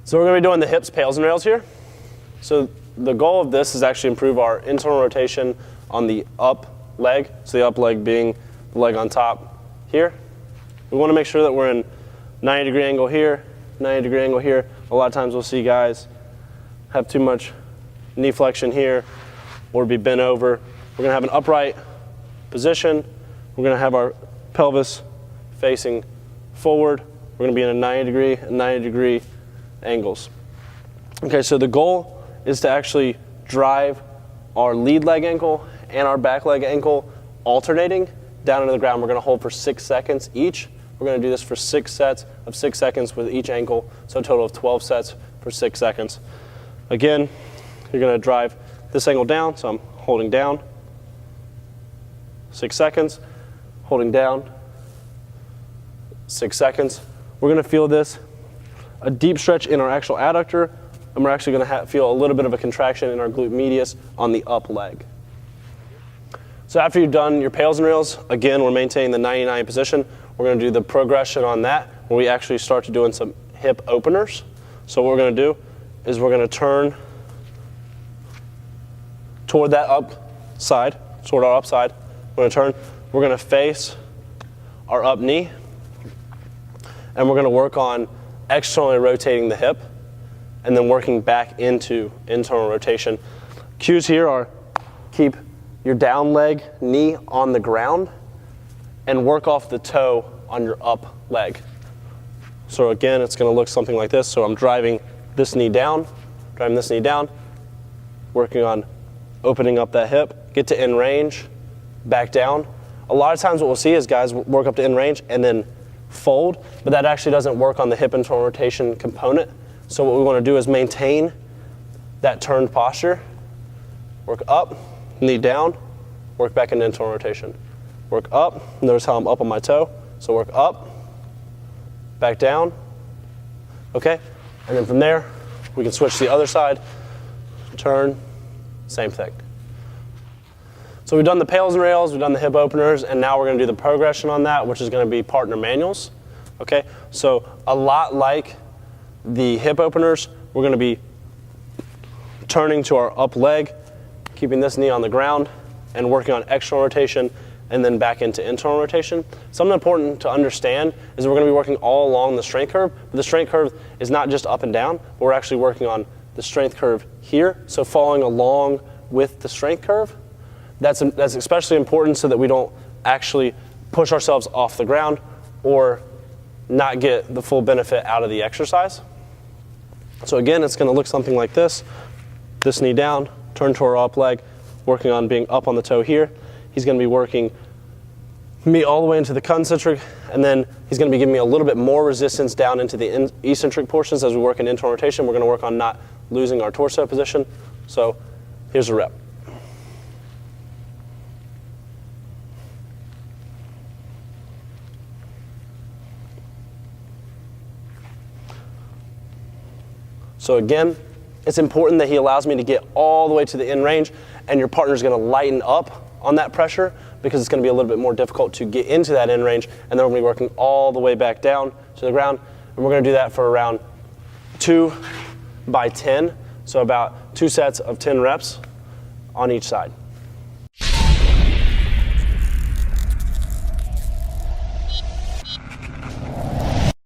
So we're going to be doing the hips, pails, and rails here. So the goal of this is actually improve our internal rotation on the up leg. So the up leg being the leg on top here. We want to make sure that we're in 90-degree angle here, 90-degree angle here. A lot of times we'll see guys have too much knee flexion here or be bent over. We're going to have an upright position. We're going to have our pelvis facing forward. We're going to be in a 90-degree and 90-degree angles. Okay, so the goal is to actually drive our lead leg ankle and our back leg ankle alternating down into the ground. We're going to hold for 6 seconds each. We're going to do this for 6 sets of 6 seconds with each ankle, so a total of 12 sets for 6 seconds. Again, you're going to drive this ankle down, so I'm holding down, 6 seconds, holding down, 6 seconds. We're going to feel this, a deep stretch in our actual adductor, and we're actually going to feel a little bit of a contraction in our glute medius on the up leg. So after you've done your pails and rails, again, we're maintaining the 99 position. We're going to do the progression on that, where we actually start to doing some hip openers. So what we're going to do is we're going to turn toward that up side, toward our up side. We're going to turn. We're going to face our up knee, and we're going to work on externally rotating the hip and then working back into internal rotation. Cues here are keep your down leg knee on the ground and work off the toe on your up leg. So again, it's going to look something like this. So I'm driving this knee down, working on opening up that hip, get to in range, back down. A lot of times what we'll see is guys work up to in range and then fold, but that actually doesn't work on the hip internal rotation component. So what we want to do is maintain that turned posture, work up, knee down, work back into internal rotation. Work up, notice how I'm up on my toe, so work up, back down, okay? And then from there, we can switch to the other side, turn, same thing. So we've done the pails and rails, we've done the hip openers, and now we're going to do the progression on that, which is going to be partner manuals. Okay, so a lot like the hip openers, we're going to be turning to our up leg, keeping this knee on the ground, and working on external rotation, and then back into internal rotation. Something important to understand is we're going to be working all along the strength curve, but the strength curve is not just up and down, but we're actually working on the strength curve here, so following along with the strength curve. That's especially important so that we don't actually push ourselves off the ground or not get the full benefit out of the exercise. So again, it's going to look something like this. This knee down, turn to our up leg, working on being up on the toe here. He's going to be working me all the way into the concentric, and then he's going to be giving me a little bit more resistance down into the eccentric portions as we work in internal rotation. We're going to work on not losing our torso position. So here's a rep. So again, it's important that he allows me to get all the way to the in range, and your partner's going to lighten up on that pressure because it's going to be a little bit more difficult to get into that in range, and then we're going to be working all the way back down to the ground, and we're going to do that for around 2 by 10, so about 2 sets of 10 reps on each side.